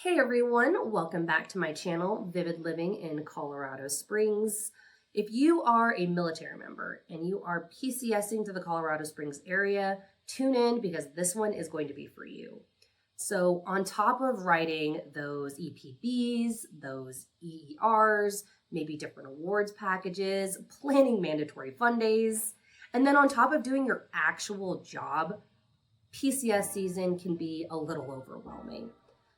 Hey everyone, welcome back to my channel, Vivid Living in Colorado Springs. If you are a military member and you are PCSing to the Colorado Springs area, tune in because this one is going to be for you. So on top of writing those EPBs, those EERs, maybe different awards packages, planning mandatory fun days, and then on top of doing your actual job, PCS season can be a little overwhelming.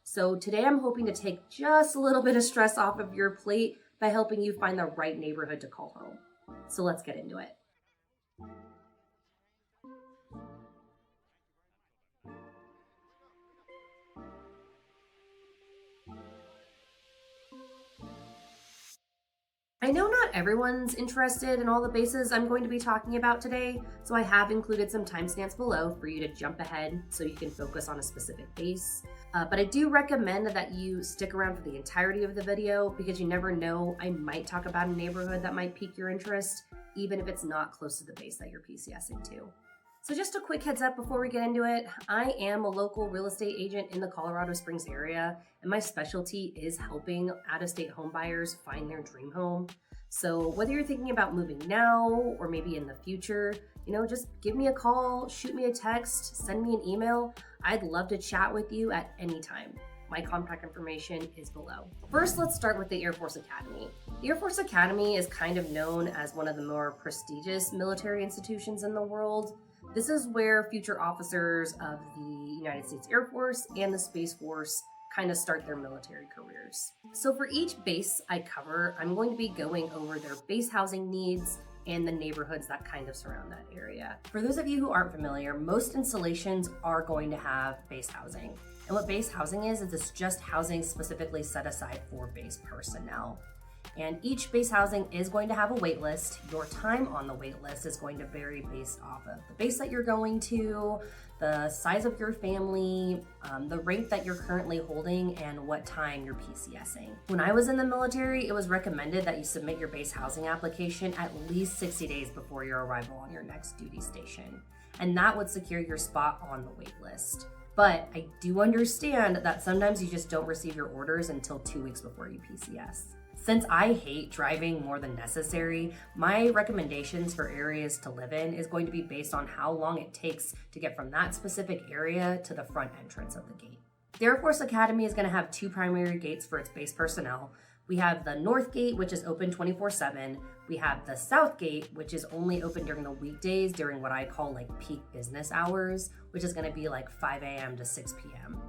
So today I'm hoping to take just a little bit of stress off of your plate by helping you find the right neighborhood to call home. So let's get into it. I know not everyone's interested in all the bases I'm going to be talking about today, so I have included some timestamps below for you to jump ahead so you can focus on a specific base. But I do recommend that you stick around for the entirety of the video because you never know, I might talk about a neighborhood that might pique your interest, even if it's not close to the base that you're PCSing to. So just a quick heads up before we get into it, I am a local real estate agent in the Colorado Springs area, and my specialty is helping out-of-state home buyers find their dream home. So whether you're thinking about moving now or maybe in the future, just give me a call, shoot me a text, send me an email. I'd love to chat with you at any time. My contact information is below. First, let's start with the Air Force Academy. The Air Force Academy is kind of known as one of the more prestigious military institutions in the world. This is where future officers of the United States Air Force and the Space Force kind of start their military careers. So for each base I cover, I'm going to be going over their base housing needs and the neighborhoods that kind of surround that area. For those of you who aren't familiar, most installations are going to have base housing. And what base housing is it's just housing specifically set aside for base personnel. And each base housing is going to have a wait list. Your time on the wait list is going to vary based off of the base that you're going to, the size of your family, the rank that you're currently holding, and what time you're PCSing. When I was in the military, it was recommended that you submit your base housing application at least 60 days before your arrival on your next duty station. And that would secure your spot on the wait list. But I do understand that sometimes you just don't receive your orders until 2 weeks before you PCS. Since I hate driving more than necessary, my recommendations for areas to live in is going to be based on how long it takes to get from that specific area to the front entrance of the gate. The Air Force Academy is going to have two primary gates for its base personnel. We have the North Gate, which is open 24/7. We have the South Gate, which is only open during the weekdays during what I call peak business hours, which is going to be 5 a.m. to 6 p.m.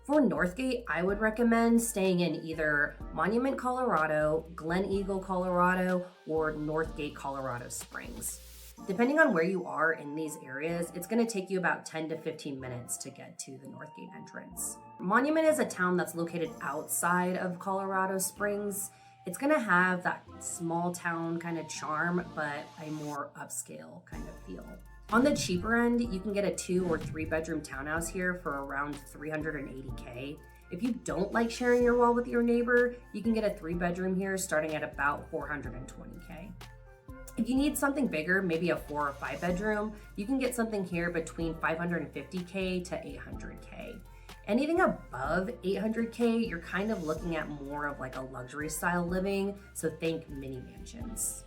For Northgate, I would recommend staying in either Monument, Colorado, Glen Eagle, Colorado, or Northgate, Colorado Springs. Depending on where you are in these areas, it's going to take you about 10 to 15 minutes to get to the Northgate entrance. Monument is a town that's located outside of Colorado Springs. It's going to have that small town kind of charm, but a more upscale kind of feel. On the cheaper end, you can get a 2 or 3 bedroom townhouse here for around $380K. If you don't like sharing your wall with your neighbor, you can get a 3 bedroom here starting at about $420K. If you need something bigger, maybe a 4 or 5 bedroom, you can get something here between $550K to $800K. Anything above $800K, you're kind of looking at more of a luxury style living, so think mini mansions.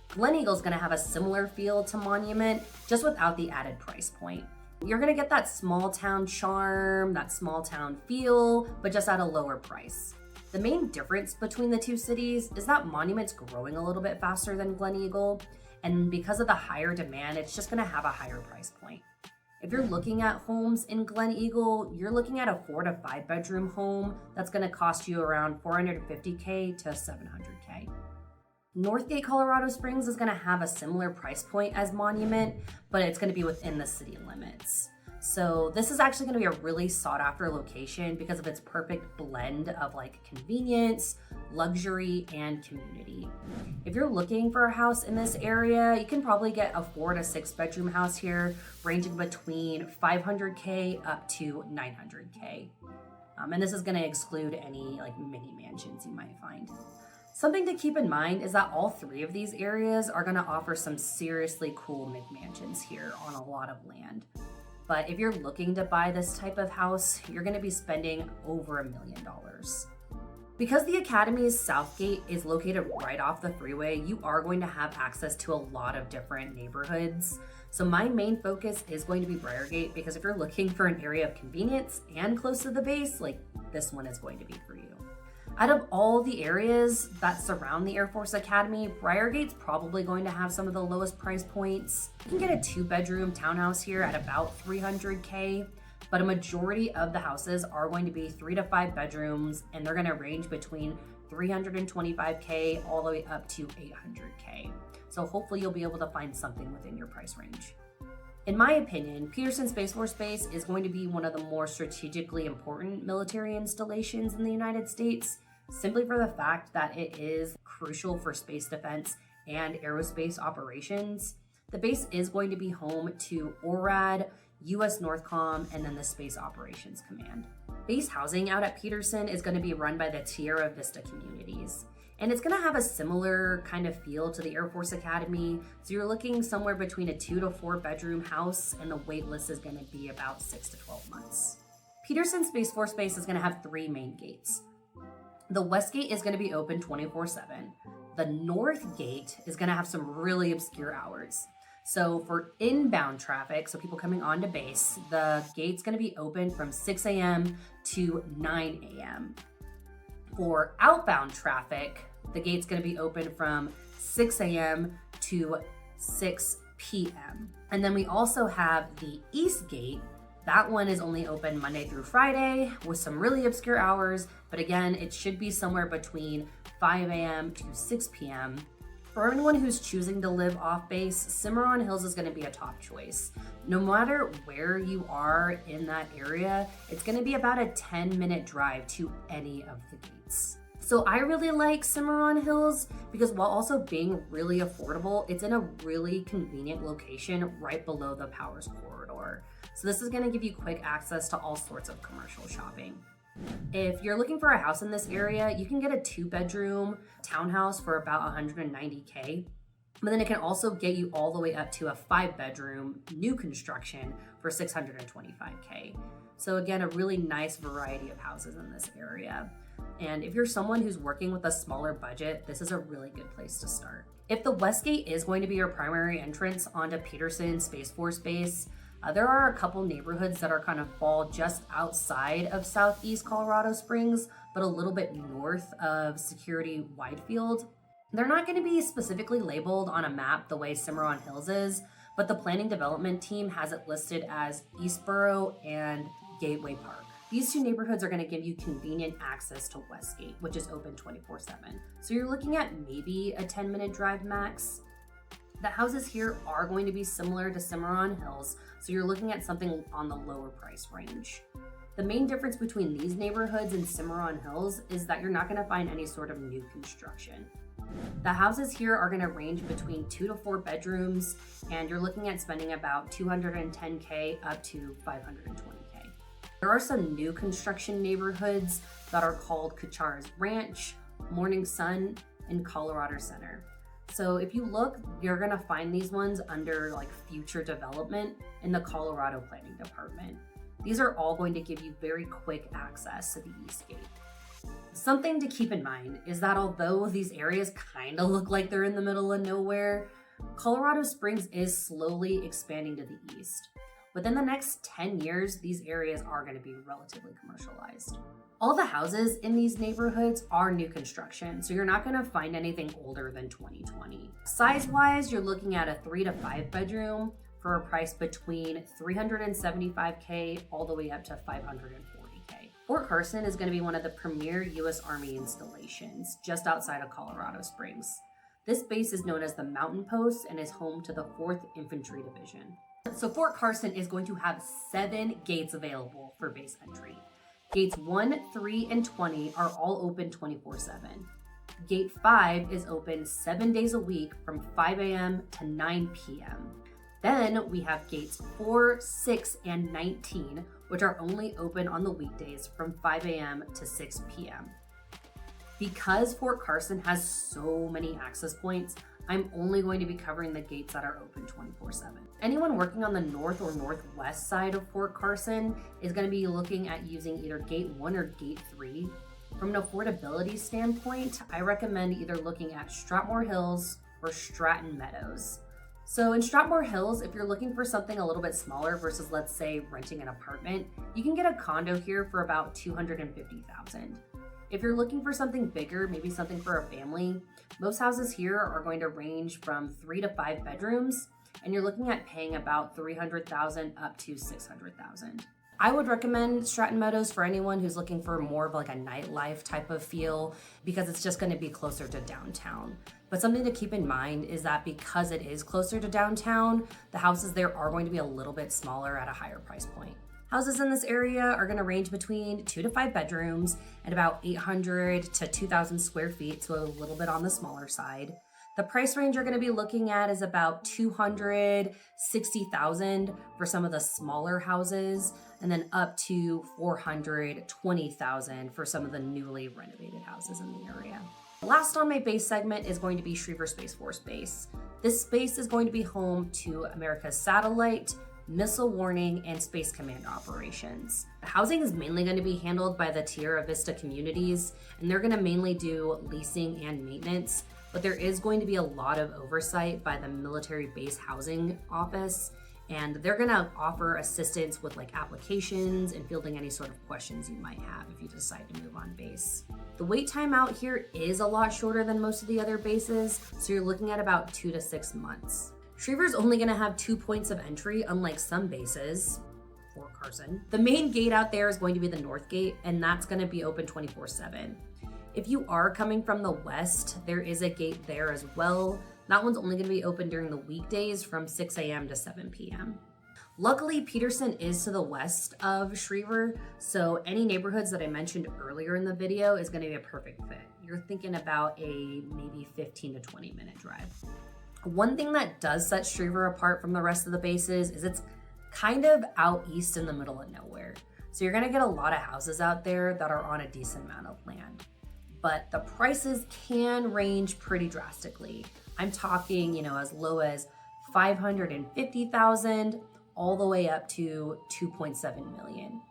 Glen Eagle is going to have a similar feel to Monument, just without the added price point. You're going to get that small town charm, that small town feel, but just at a lower price. The main difference between the two cities is that Monument's growing a little bit faster than Glen Eagle, and because of the higher demand, it's just going to have a higher price point. If you're looking at homes in Glen Eagle, you're looking at a 4 to 5 bedroom home that's going to cost you around $450K to $700K. Northgate, Colorado Springs is going to have a similar price point as Monument, but it's going to be within the city limits. So this is actually going to be a really sought after location because of its perfect blend of convenience, luxury, and community. If you're looking for a house in this area, you can probably get a 4 to 6 bedroom house here ranging between $500K up to $900K. And this is going to exclude any mini mansions you might find. Something to keep in mind is that all 3 of these areas are going to offer some seriously cool McMansions here on a lot of land. But if you're looking to buy this type of house, you're going to be spending over $1 million. Because the Academy's South Gate is located right off the freeway, you are going to have access to a lot of different neighborhoods. So my main focus is going to be Briargate, because if you're looking for an area of convenience and close to the base, like, this one is going to be for you. Out of all the areas that surround the Air Force Academy, Briargate's probably going to have some of the lowest price points. You can get a 2-bedroom townhouse here at about $300K, but a majority of the houses are going to be 3 to 5 bedrooms, and they're going to range between $325K all the way up to $800K. So hopefully you'll be able to find something within your price range. In my opinion, Peterson Space Force Base is going to be one of the more strategically important military installations in the United States, simply for the fact that it is crucial for space defense and aerospace operations. The base is going to be home to ORAD, US Northcom, and then the Space Operations Command. Base housing out at Peterson is going to be run by the Tierra Vista communities. And it's gonna have a similar kind of feel to the Air Force Academy. So you're looking somewhere between a 2 to 4 bedroom house, and the wait list is gonna be about 6 to 12 months. Peterson Space Force Base is gonna have 3 main gates. The west gate is gonna be open 24/7. The north gate is gonna have some really obscure hours. So for inbound traffic, so people coming onto base, the gate's gonna be open from 6 a.m. to 9 a.m. For outbound traffic, the gate's gonna be open from 6 a.m. to 6 p.m. And then we also have the east gate. That one is only open Monday through Friday with some really obscure hours, but again, it should be somewhere between 5 a.m. to 6 p.m. For anyone who's choosing to live off base, Cimarron Hills is gonna be a top choice. No matter where you are in that area, it's gonna be about a 10-minute drive to any of the gates. So I really like Cimarron Hills because while also being really affordable, it's in a really convenient location right below the Powers Corridor. So this is gonna give you quick access to all sorts of commercial shopping. If you're looking for a house in this area, you can get a 2-bedroom townhouse for about $190K, but then it can also get you all the way up to a 5-bedroom new construction for $625K. So again, a really nice variety of houses in this area. And if you're someone who's working with a smaller budget, this is a really good place to start. If the West Gate is going to be your primary entrance onto Peterson Space Force Base, there are a couple neighborhoods that are kind of fall just outside of southeast Colorado Springs, but a little bit north of Security Widefield. They're not going to be specifically labeled on a map the way Cimarron Hills is, but the planning development team has it listed as Eastboro and Gateway Park. These 2 neighborhoods are going to give you convenient access to Westgate, which is open 24/7. So you're looking at maybe a 10-minute drive max. The houses here are going to be similar to Cimarron Hills, so you're looking at something on the lower price range. The main difference between these neighborhoods and Cimarron Hills is that you're not going to find any sort of new construction. The houses here are going to range between 2 to 4 bedrooms, and you're looking at spending about $210K up to $520K. There are some new construction neighborhoods that are called Kuchar's Ranch, Morning Sun, and Colorado Center. So if you look, you're gonna find these ones under like future development in the Colorado Planning Department. These are all going to give you very quick access to the East Gate. Something to keep in mind is that although these areas kind of look like they're in the middle of nowhere, Colorado Springs is slowly expanding to the east. Within the next 10 years, these areas are going to be relatively commercialized. All the houses in these neighborhoods are new construction, so you're not going to find anything older than 2020. Size-wise, you're looking at a 3 to 5 bedroom for a price between $375K all the way up to $540K. Fort Carson is going to be one of the premier U.S. Army installations just outside of Colorado Springs. This base is known as the Mountain Post and is home to the 4th Infantry Division. So Fort Carson is going to have 7 gates available for base entry. Gates 1, 3, and 20 are all open 24/7. Gate 5 is open 7 days a week from 5 a.m. to 9 p.m. Then we have gates 4, 6, and 19, which are only open on the weekdays from 5 a.m. to 6 p.m. Because Fort Carson has so many access points, I'm only going to be covering the gates that are open 24/7. Anyone working on the north or northwest side of Fort Carson is going to be looking at using either gate 1 or gate 3. From an affordability standpoint, I recommend either looking at Strathmore Hills or Stratton Meadows. So in Strathmore Hills, if you're looking for something a little bit smaller versus, let's say, renting an apartment, you can get a condo here for about $250,000. If you're looking for something bigger, maybe something for a family, most houses here are going to range from 3 to 5 bedrooms, and you're looking at paying about $300,000 up to $600,000. I would recommend Stratton Meadows for anyone who's looking for more of like a nightlife type of feel, because it's just going to be closer to downtown. But something to keep in mind is that because it is closer to downtown, the houses there are going to be a little bit smaller at a higher price point. Houses in this area are going to range between 2 to 5 bedrooms and about 800 to 2,000 square feet, so a little bit on the smaller side. The price range you're going to be looking at is about $260,000 for some of the smaller houses, and then up to $420,000 for some of the newly renovated houses in the area. Last on my base segment is going to be Schriever Space Force Base. This space is going to be home to America's satellite, missile warning, and space command operations. The housing is mainly going to be handled by the Tierra Vista communities, and they're going to mainly do leasing and maintenance, but there is going to be a lot of oversight by the Military Base Housing Office, and they're going to offer assistance with like applications and fielding any sort of questions you might have if you decide to move on base. The wait time out here is a lot shorter than most of the other bases, so you're looking at about 2 to 6 months. Schriever's only going to have 2 points of entry, unlike some bases, Fort Carson. The main gate out there is going to be the north gate, and that's going to be open 24/7. If you are coming from the west, there is a gate there as well. That one's only going to be open during the weekdays from 6 a.m. to 7 p.m. Luckily, Peterson is to the west of Schriever, so any neighborhoods that I mentioned earlier in the video is going to be a perfect fit. You're thinking about a maybe 15 to 20 minute drive. One thing that does set Schriever apart from the rest of the bases is it's kind of out east in the middle of nowhere. So you're gonna get a lot of houses out there that are on a decent amount of land. But the prices can range pretty drastically. I'm talking, as low as $550,000 all the way up to $2.7 million.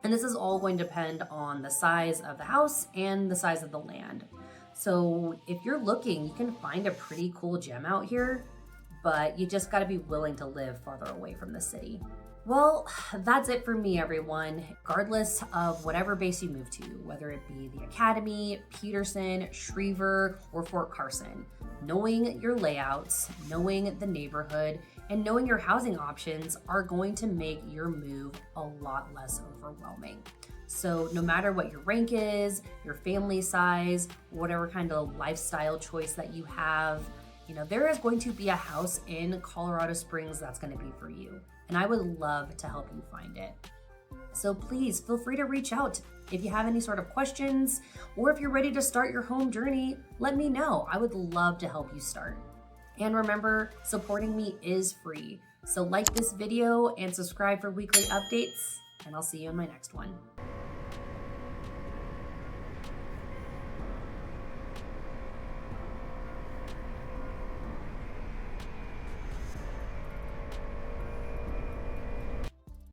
And this is all going to depend on the size of the house and the size of the land. So if you're looking, you can find a pretty cool gem out here, but you just gotta be willing to live farther away from the city. Well, that's it for me, everyone. Regardless of whatever base you move to, whether it be the Academy, Peterson, Schriever, or Fort Carson, knowing your layouts, knowing the neighborhood, and knowing your housing options are going to make your move a lot less overwhelming. So no matter what your rank is, your family size, whatever kind of lifestyle choice that you have, there is going to be a house in Colorado Springs that's going to be for you. And I would love to help you find it. So please feel free to reach out. If you have any sort of questions, or if you're ready to start your home journey, let me know. I would love to help you start. And remember, supporting me is free. So like this video and subscribe for weekly updates, and I'll see you in my next one.